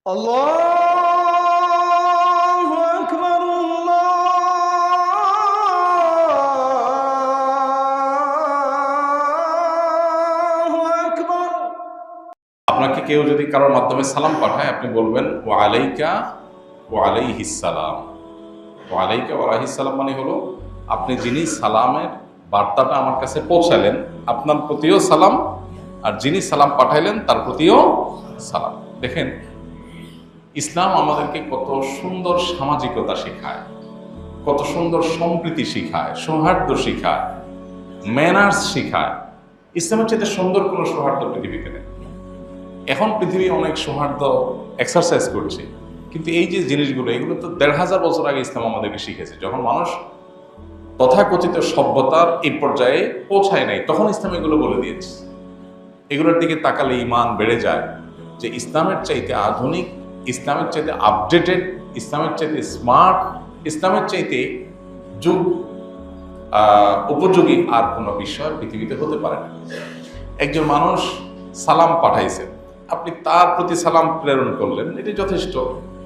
আল্লাহু আকবার, আল্লাহু আকবার। আপনাকে কেউ যদি কারোর মাধ্যমে সালাম পাঠায়, আপনি বলবেন ওয়া আলাইকা ওয়া আলাইহিস সালাম। ওয়া আলাইকা ওয়া আলাইহিস সালাম মানে হলো আপনি যিনি সালামের বার্তাটা আমার কাছে পৌঁছালেন, আপনার প্রতিও সালাম, আর যিনি সালাম পাঠাইলেন তার প্রতিও সালাম। দেখেন, ইসলাম আমাদেরকে কত সুন্দর সামাজিকতা শেখায়, কত সুন্দর সম্প্রীতি শিখায়, সৌহার্দ্য শিখায়, ম্যানার্স শিখায়। ইসলামের চাইতে সুন্দর কোনো সৌহার্দ্য পৃথিবীতে নেই। এখন পৃথিবী অনেক সৌহার্দ্য এক্সারসাইজ করছে, কিন্তু এই যে জিনিসগুলো, এগুলো তো ১৫০০ বছর আগে ইসলাম আমাদেরকে শিখেছে। যখন মানুষ তথাকথিত সভ্যতার এই পর্যায়ে পৌঁছায় নাই, তখন ইসলাম এগুলো বলে দিয়েছে। এগুলোর দিকে তাকালে ঈমান বেড়ে যায় যে ইসলামের চাইতে আধুনিক, ইসলামের চাইতে আপডেটেড, ইসলামের চাইতে স্মার্ট, ইসলামের চাইতে যুগ উপযোগী আর কোনো বিষয় পৃথিবীতে হতে পারে না। একজন মানুষ সালাম পাঠাইছেন, আপনি তার প্রতি সালাম প্রেরণ করলেন, এটি যথেষ্ট।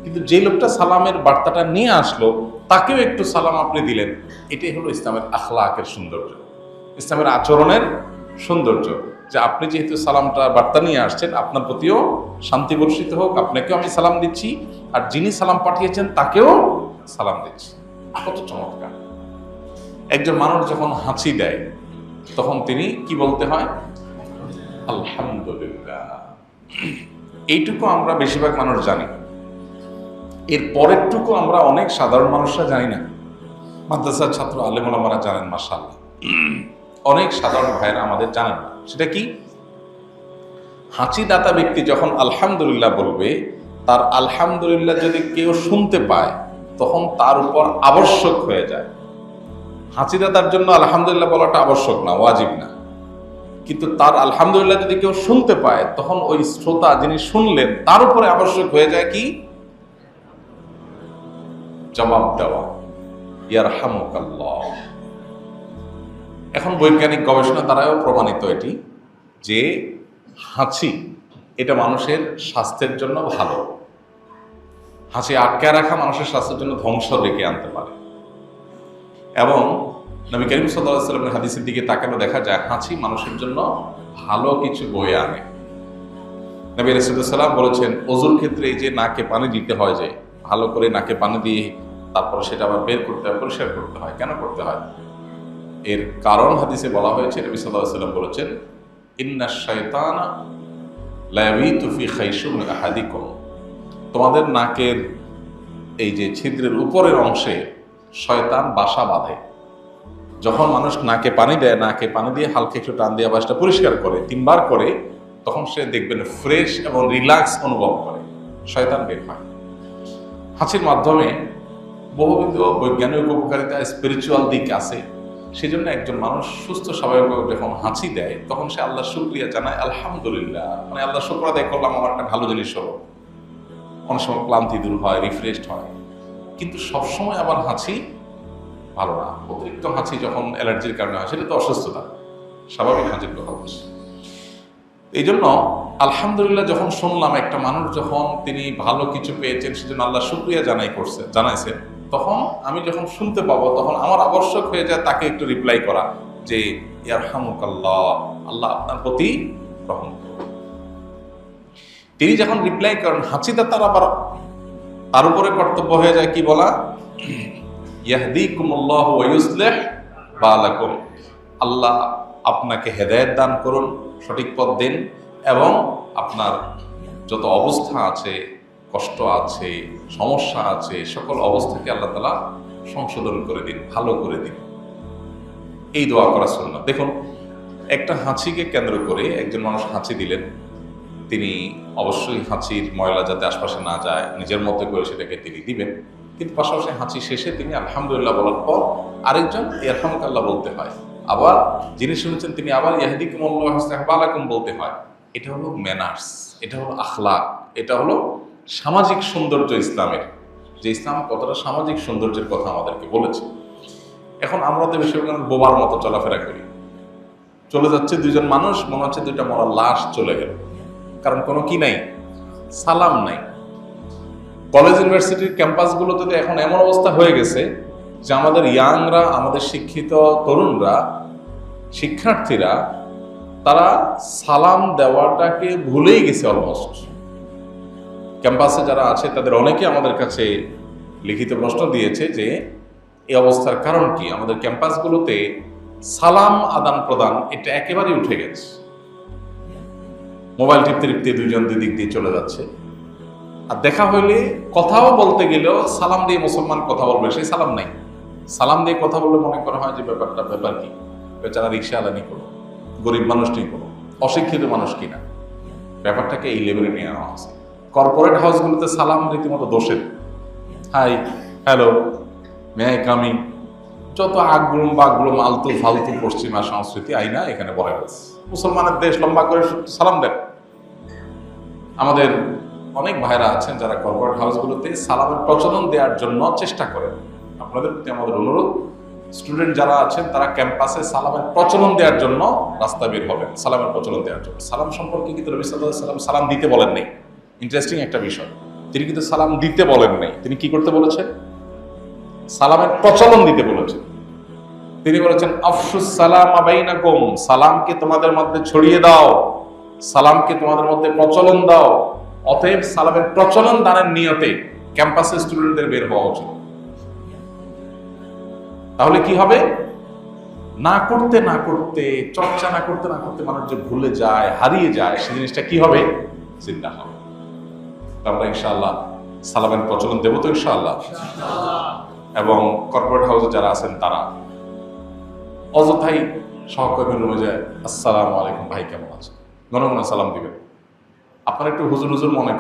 কিন্তু যে লোকটা সালামের বার্তাটা নিয়ে আসলো, তাকেও একটু সালাম আপনি দিলেন। এটাই হলো ইসলামের আখলাকের সৌন্দর্য, ইসলামের আচরণের সৌন্দর্য। যে আপনি যেহেতু সালামটা বার্তা নিয়ে আসছেন, আপনার প্রতিও শান্তি বর্ষিত হোক, আপনাকেও আমি সালাম দিচ্ছি, আর যিনি সালাম পাঠিয়েছেন তাকেও সালাম দিচ্ছি। কত চমৎকার! একজন মানুষ যখন হাঁচি দেয়, তখন তিনি কি বলতে হয়? আলহামদুলিল্লাহ। এইটুকু আমরা বেশিরভাগ মানুষ জানি, এর পরেরটুকু আমরা অনেক সাধারণ মানুষরা জানি না। মাদ্রাসার ছাত্র আলেম ওলামারা জানেন, মাশাআল্লাহ। অনেক সাধারণ ভাইরা আমাদের জানেন না। সেটা কি? হাঁচি দাতা ব্যক্তি যখন আলহামদুলিল্লাহ বলবে, তার আলহামদুলিল্লাহ যদি কেউ শুনতে পায়, তখন তার উপর আবশ্যক হয়ে যায়। হাঁচি দাতার জন্য আলহামদুলিল্লাহ বলাটা আবশ্যক না, ওয়াজিব না, কিন্তু তার আলহামদুলিল্লাহ যদি কেউ শুনতে পায়, তখন ওই শ্রোতা যিনি শুনলেন তার উপরে আবশ্যক হয়ে যায় কি? জবাব দেওয়া, ইয়ারহামুকাল্লাহ। এখন বৈজ্ঞানিক গবেষণা দ্বারাও প্রমাণিত এটি, যে হাঁচি এটা মানুষের স্বাস্থ্যের জন্য ভালো। হাঁচি আটকে রাখা মানুষের স্বাস্থ্যের জন্য ধ্বংস ডেকে আনতে পারে। এবং নবী করিম সাল্লাল্লাহু আলাইহি ওয়াসাল্লামের হাদিসের দিকে তাকানো দেখা যায়, হাঁচি মানুষের জন্য ভালো কিছু বয়ে আনে। নবী রাসূলুল্লাহ সাল্লাল্লাহু আলাইহি ওয়াসাল্লাম বলেছেন, ওযুর ক্ষেত্রে এই যে নাকে পানি দিতে হয়, যে ভালো করে নাকে পানি দিয়ে তারপর সেটা আবার বের করতে হয়, পরিষ্কার করতে হয়। কেন করতে হয়? এর কারণ হাদিসে বলা হয়েছে, নবী সাল্লাল্লাহু আলাইহি ওয়াসাল্লাম বলেছেন, ইন্নাশ শায়তানা লা ইয়াবিতু ফি খাইশুমি আহাদিকুম। তোমাদের নাকের এই যে ছিদ্রের উপরের অংশে শয়তান বাসা বাঁধে। যখন মানুষ নাকে পানি দেয়, নাকে পানি দিয়ে হালকা একটু টান দিয়ে আবার সেটা পরিষ্কার করে ৩ বার করে, তখন সে দেখবেন ফ্রেশ এবং রিল্যাক্স অনুভব করে, শয়তান বের হয়। হাঁচির মাধ্যমে বহুবিধ বৈজ্ঞানিক উপকারিতা, স্পিরিচুয়াল দিক আছে। সেই জন্য একজন মানুষ সুস্থ স্বাভাবিকভাবে যখন হাঁচি দেয়, তখন সে আল্লাহর শুকরিয়া জানায়, আলহামদুলিল্লাহ, মানে আল্লাহ শুকর আদায় করলাম, আমার একটা ভালো জিনিস হলো। অনেক সময় ক্লান্তি দূর হয়, রিফ্রেশড হয়। কিন্তু সবসময় আবার হাঁচি ভালো না। অতিরিক্ত হাঁচি যখন অ্যালার্জির কারণে হয়, সেটা তো অসুস্থতা, স্বাভাবিক হাঁচির কথা বলছি। এই জন্য আলহামদুলিল্লাহ যখন শুনলাম, একটা মানুষ যখন তিনি ভালো কিছু পেয়েছেন, সেজন্য আল্লাহ শুকরিয়া জানাইছেন, তখন আমি যখন শুনতে পাবো, তখন আমার আবশ্যক হয়ে যায় তাকে একটু রিপ্লাই করা, যে ইয়ারহামুকাল্লাহ, আল্লাহ আপনার প্রতি রহম করুন। তিনি যখন রিপ্লাই করেন, হাঁচিটা তার উপরে কর্তব্য হয়ে যায় কি বলা? ইয়াহদিকুমুল্লাহু ওয়া ইউসলিহ বালাকুম। আল্লাহ আপনাকে হেদায়েত দান করুন, সঠিক পথ দিন, এবং আপনার যত অবস্থা আছে, কষ্ট আছে, সমস্যা আছে, সকল অবস্থাকে আল্লাহ তাআলা সংশোধন করে দিন, ভালো করে দিন। এই দোয়া করা সুন্নাত। দেখুন, একটা হাঁচিকে কেন্দ্র করে একজন মানুষ হাঁচি দিলেন, তিনি অবশ্যই হাঁচির ময়লা যাতে আশপাশে না যায়, নিজের মতো করে সেটাকে তিনি দিবেন। কিন্তু পাশাপাশি হাঁচি শেষে তিনি আলহামদুলিল্লাহ বলার পর আরেকজন ইয়ারহামুকাল্লাহ বলতে হয়। আবার যিনি শুনেছেন তিনি আবার ইয়াহদিকুমুল্লাহু ওয়া ইউসলিহু বালাকুম বলতে হয়। এটা হলো ম্যানার্স, এটা হলো আখলাক, এটা হলো সামাজিক সৌন্দর্য ইসলামের, যে ইসলাম কতটা সামাজিক সৌন্দর্যের কথা আমাদেরকে বলেছে। এখন আমরা তো বেশিরভাগ বোবার মতো চলাফেরা করি। চলে যাচ্ছে দুইজন মানুষ, মনে হচ্ছে দুইটা মরা লাশ চলে গেল, কারণ কোনো কি নাই, সালাম নাই। কলেজ ইউনিভার্সিটির ক্যাম্পাসগুলোতে তো এখন এমন অবস্থা হয়ে গেছে যে আমাদের ইয়াংরা, আমাদের শিক্ষিত তরুণরা, শিক্ষার্থীরা তারা সালাম দেওয়াটাকে ভুলেই গেছে অলমোস্ট। ক্যাম্পাসে যারা আছে তাদের অনেকে আমাদের কাছে লিখিত প্রশ্ন দিয়েছে যে এই অবস্থার কারণ কি, আমাদের ক্যাম্পাসগুলোতে সালাম আদান প্রদান এটা একেবারেই উঠে গেছে। মোবাইল টিপতে টিপতে দুইজন দুই দিক দিয়ে চলে যাচ্ছে, আর দেখা হইলে কথাও বলতে গেলেও সালাম দিয়ে মুসলমান কথা বলবে, সেই সালাম নাই। সালাম দিয়ে কথা বললে মনে করা হয় যে ব্যাপার কি, বেচারা রিক্সা আলানি করো, গরিব মানুষটি করো, অশিক্ষিত মানুষ কিনা। ব্যাপারটাকে এই লেভেলে নিয়ে আনা হচ্ছে। কর্পোরেট হাউসগুলোতে সালাম রীতিমতো দোষের, hi, hello, may I coming, যত আগগুলুম বাগগুলুম আলতু ফালতু পশ্চিমা সংস্কৃতি আইনা এখানে বলে গেছে। মুসলমানের দেশ, লম্বা করে সালাম দেন। আমাদের অনেক ভাইরা আছেন যারা কর্পোরেট হাউসগুলোতে সালামের প্রচলন দেওয়ার জন্য চেষ্টা করেন। আপনাদের প্রতি আমাদের অনুরোধ, স্টুডেন্ট যারা আছেন তারা ক্যাম্পাসে সালামের প্রচলন দেওয়ার জন্য রাস্তা বের হবেন, সালামের প্রচলন দেওয়ার জন্য। সালাম সম্পর্কে কিন্তু নবী সাল্লাল্লাহু আলাইহি ওয়াসাল্লাম সালাম দিতে বলেন নাই। ইন্টারেস্টিং একটা বিষয়, তিনি কিন্তু সালাম দিতে বলেন নাই, তিনি কি করতে বলেছেন? সালামের প্রচলন দিতে বলেছেন। তিনি বলেছেন আফশুস সালাম বাইনাকুম, সালামকে তোমাদের মধ্যে ছড়িয়ে দাও, সালামকে তোমাদের মধ্যে প্রচলন দাও। অতএব সালামের প্রচলন দানের নিয়তে ক্যাম্পাসে স্টুডেন্টদের বের হওয়া উচিত। তাহলে কি হবে? না করতে না করতে, চর্চা না করতে না করতে মানুষ যে ভুলে যায়, হারিয়ে যায়, সেই জিনিসটা কি হবে? চিন্তা হবে। আমরা ইনশাআল্লাহ সালামের প্রচলন দেবো তো ইনশাআল্লাহ। এবং কর্পোরেট হাউসে যারা আছেন তারা অযথাই সহকর্মীর রুমে যায়, আসসালামু আলাইকুম, ভাই কেমন আছেন, ঘন ঘন সালাম দিবেন। আপনার একটু হুজুর হুজুর মনে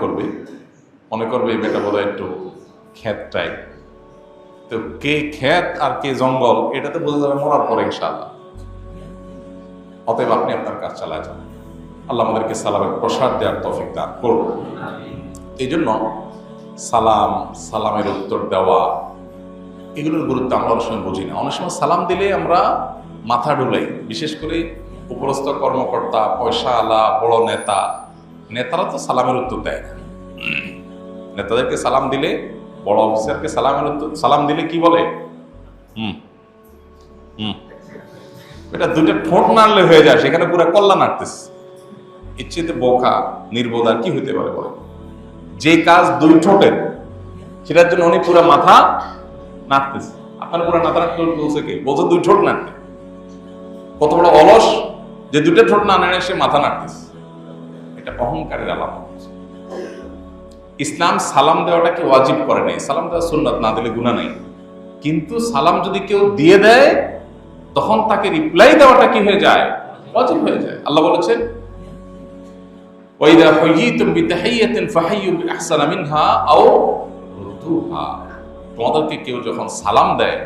করবে এই বেটা বোধহয় একটু খ্যাত টাইপ। তো কে খ্যাত আর কে জঙ্গল এটা তো বোঝা যাবে মরার পরে ইনশাআল্লাহ। অতএব আপনি আপনার কাজ চালায় যান। আল্লাহ আমাদেরকে সালামের প্রসার দেওয়ার তৌফিক দান করুন। এই জন্য সালামের উত্তর দেওয়া, এগুলোর গুরুত্ব আমরা অনেক সময় বুঝি না। অনেক সময় সালাম দিলে আমরা মাথা ডুলাই, বিশেষ করে উপরস্থ কর্মকর্তা, পয়সা আলা, বড় নেতারা তো সালামের উত্তর দেয় না। নেতাদেরকে সালাম দিলে, বড় অফিসারকে সালাম দিলে কি বলে? এটা দুটো ঠোঁট নাড়লে হয়ে যায়, সেখানে পুরো কল্লা নাড়তেছে। ইচ্ছেতে বোকা নির্বোধ আর কি হইতে পারে বলে? যে কাজ দুই ঠোঁটের, সেটার জন্য উনি পুরো মাথা নাড়তেছে। আপনার পুরো মাথা নাড়তে বলছে কে? বলছে দুই ঠোঁট নাড়তে। কত বড় অলস যে দুটো ঠোঁট না নাড়ে সে মাথা নাড়তেছে। এটা অহংকারের আলামত। ইসলাম সালাম দেওয়াটাকে ওয়াজিব করে নাই। সালাম দেওয়া সুন্নাত, না দিলে গুনাহ নেই। কিন্তু সালাম যদি কেউ দিয়ে দেয় তখন তাকে রিপ্লাই দেওয়াটা কি হয়ে যায়? ওয়াজিব হয়ে যায়। আল্লাহ বলেছেন ওয়াইদা হুয়িতুম বিতাহিয়াতিন ফাহাইয়ু বিআহসানা মিনহা আও রুদ্দুহা। তোমাদেরকে কেউ যখন সালাম দেয়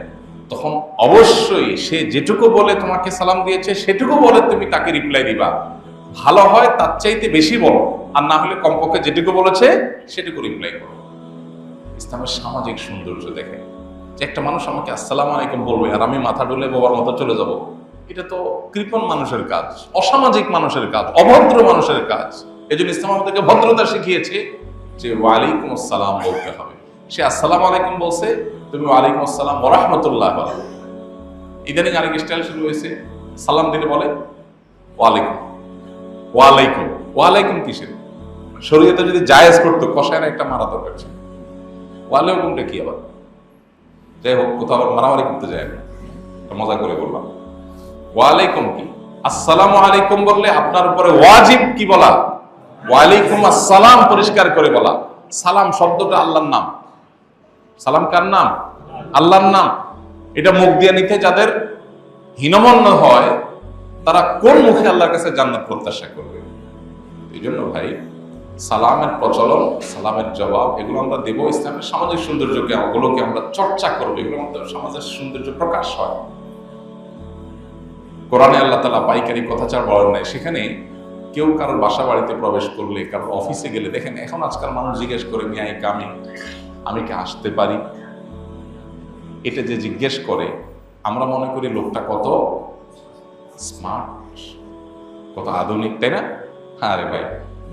তখন অবশ্যই সে যেটুকু বলে তোমাকে সালাম দিয়েছে সেটুকু বলে তুমি তাকে রিপ্লাই দিবা। ভালো হয় তার চাইতে বেশি বলো, আর না হলে কমপক্ষে যেটুকু বলেছে সেটুকু রিপ্লাই করো। ইসলামের সামাজিক সৌন্দর্য দেখে যে একটা মানুষ আমাকে আসসালামু আলাইকুম বলবে আর আমি মাথা ডুলে বাবার মতো চলে যাব, এটা তো কৃপণ মানুষের কাজ, অসামাজিক মানুষের কাজ, অভদ্র মানুষের কাজ। এই জন্য ইসলাম আমাদেরকে ভদ্রতা শিখিয়েছে যে ওয়ালাইকুম আসসালাম বলতে হবে। সে আসসালামু আলাইকুম বলছে, তুমি ওয়ালাইকুম আসসালাম ওয়া রাহমাতুল্লাহ বলো। ইদানিং আরেক স্টাইল শুরু হয়েছে, সালাম দিলে বলে ওয়ালাইকুম। ওয়ালাইকুম ওয়ালাইকুম কিসের? শরীয়তে যদি জায়েজ করতো কষায় একটা মারা দরকার ছিল। ওয়ালাইকুমটা কি আবার? যাই হোক, কোথাও আবার মারামারি করতে যায় না, মজা করে বললাম। ওয়ালাইকুম কি? আসসালামু আলাইকুম বললে আপনার উপরে ওয়াজিব কি বলা? ওয়ালাইকুম আসসালাম পরিষ্কার করে বলা। সালাম শব্দটা আল্লাহর নাম। সালাম কার নাম? আল্লাহর নাম। এটা মুখ দিয়ে নিতে যাদের হীনমন্য হয় তারা কোন মুখে আল্লাহর কাছে জান্নাত প্রত্যাশা করবে? এই জন্য ভাই, সালামের প্রচলন, সালামের জবাব এগুলো আমরা দেব। ইসলামের সামাজিক সৌন্দর্যকে ওগুলোকে আমরা চর্চা করবো, এগুলো আমাদের সমাজের সৌন্দর্য প্রকাশ হয়। কোরআনে আল্লাহ তাআলা পাইকারি কথাচার বলেন নাই। সেখানে কেউ কারোর বাসা বাড়িতে প্রবেশ করলে, কারোর অফিসে গেলে, দেখেন এখন আজকাল মানুষ জিজ্ঞেস করে মে আই কামিং, আমি কি আসতে পারি? এটা যে জিজ্ঞেস করে আমরা মনে করি লোকটা কত স্মার্ট, কত আধুনিক, তাই না? আরে ভাই,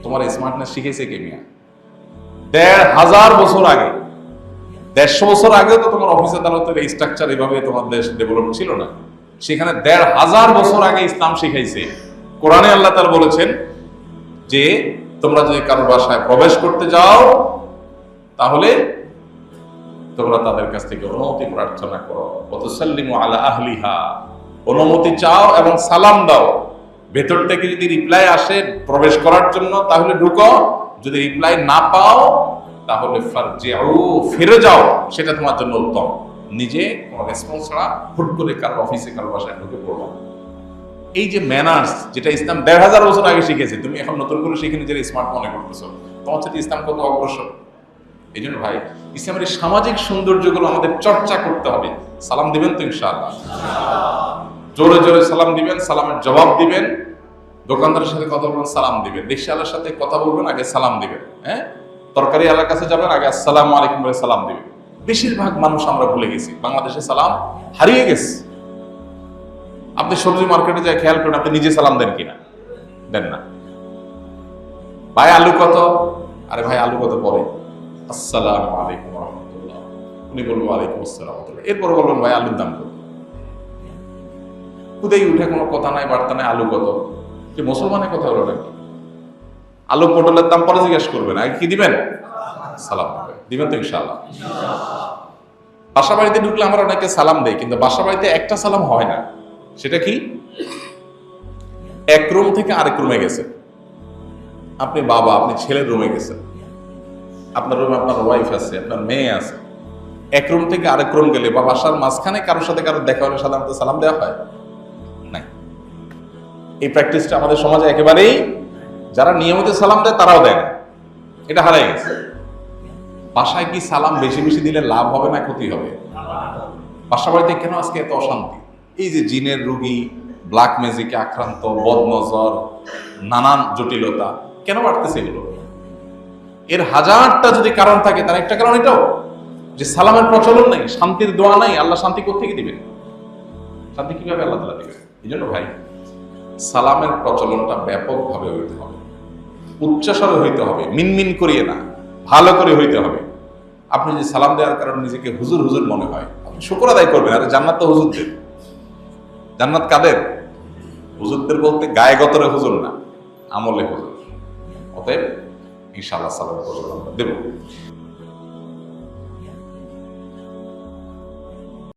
তোমার স্মার্টনেস শিখেছে কে মিয়া? ১৫০০ বছর আগে, ১৫০ বছর আগেও তো তোমার অফিস আদালতের এই স্ট্রাকচার এভাবে তোমার দেশ ডেভেলপ ছিল না। সেখানে ১৫০০ বছর আগে ইসলাম শিখাইছে। কোরআনে আল্লাহ তাআলা বলেছেন যে তোমরা যদি কারো বাসায় প্রবেশ করতে যাও তাহলে তোমরা তাদের কাছ থেকে অনুমতি প্রার্থনা করো, ওয়াতুসাল্লিমু আলা আহলিহা, অনুমতি চাও এবং সালাম দাও। ভেতর থেকে যদি রিপ্লাই আসে প্রবেশ করার জন্য তাহলে ঢুকো, যদি রিপ্লাই না পাও তাহলে ফারজিউ, ফিরে যাও, সেটা তোমার জন্য উত্তম। নিজে কোনো রেসপন্স ছাড়া হুট করে কারো অফিসে কারো বাসায় ঢুকে পড়ো। এই যে ম্যানার্স, যেটা ইসলাম ১৫০০ বছর আগে শিখেছে, তুমি এখন নতুন করে শিখে নিজের স্মার্ট মনে করতেছো, তোমার সাথে ইসলাম কত অগ্রসর। এই জন্য ভাই, ইসলামের এই সামাজিক সৌন্দর্যগুলো আমাদের চর্চা করতে হবে। সালাম দিবেন তো ইনশাআল্লাহ? জোরে জোরে সালাম দিবেন, সালামের জবাব দিবেন। দোকানদারের সাথে কথা বলবেন, সালাম দিবেন। রিকশাওয়ালার সাথে কথা বলবেন, আগে সালাম দিবেন। হ্যাঁ, তরকারি আলার কাছে যাবেন, আগে আসসালামু আলাইকুম বলে সালাম দিবেন। বেশিরভাগ মানুষ আমরা ভুলে গেছি, বাংলাদেশে সালাম হারিয়ে গেছে। আপনি সবজি মার্কেটে যায় খেয়াল করেন, আপনি নিজে সালাম দেন কিনা? দেন না। ভাই আলু কত? আরে ভাই আলু কত পরে, আসসালামু আলাইকুম রাহমাতুল্লাহ। উনি বলবো ওয়ালাইকুম আসসালাম রাহমাতুল্লাহ। এরপর বলবেন ভাই আলুর দাম কত? খুদেই উঠে কোনো কথা নাই, বার্তা নাই, আলু কত? যে মুসলমানের কথা হলো নাকি? আলু পটলের দাম পরে জিজ্ঞেস করবেন, আগে কি দিবেন? সালাম দিবেন তো ইনশাআল্লাহ? বাসা বাড়িতে ঢুকলে আমরা অনেকে সালাম দেই, কিন্তু বাসা বাড়িতে একটা সালাম হয় না। সেটা কি? এক রুম থেকে আরেক রুমে গেছে, আপনি বাবা, আপনি ছেলের রুমে গেছেন, আপনার রুমে আপনার ওয়াইফ আছে, আপনার মেয়ে আছে। এক রুম থেকে আরেক রুম গেলে বা বাসার মাঝখানে কারোর সাথে কারোর দেখা হলে সাধারণত সালাম দেওয়া হয় নাই। এই প্র্যাকটিসটা আমাদের সমাজে একেবারেই, যারা নিয়মিত সালাম দেয় তারাও দেয় না, এটা হারাই গেছে। বাসায় কি সালাম বেশি বেশি দিলে লাভ হবে না ক্ষতি হবে? বাসা বাড়িতে কেন আজকে এত অশান্তি? এই যে জিনের রোগী, ব্ল্যাক ম্যাজিকে আক্রান্ত, বদনজর, নানান জটিলতা কেন বাড়তেছে এগুলো? এর হাজারটা যদি কারণ থাকে, তার একটা কারণ এটাও যে সালামের প্রচলন নাই, শান্তির দোয়া নাই। আল্লাহ শান্তি কোত্থেকে দিবেন? শান্তি কিভাবে আল্লাহ তাআলা দিবেন? এই জন্য ভাই, সালামের প্রচলনটা ব্যাপকভাবে হইতে হবে, উচ্চস্বরে হইতে হবে, মিনমিন করিয়ে না, ভালো করে হইতে হবে। আপনি যে সালাম দেওয়ার কারণে নিজেকে হুজুর হুজুর মনে হয়, আপনি শুকর আদায় করবেন। আরে জান্নাত তো হুজুরদের। জান্নাত কাদের? হুজুরদের বলতে গায়ে গতরে হুজুর না, আমলে হুজুর। অতএব ইনশাআল্লাহ সালামের প্রচলন দেব।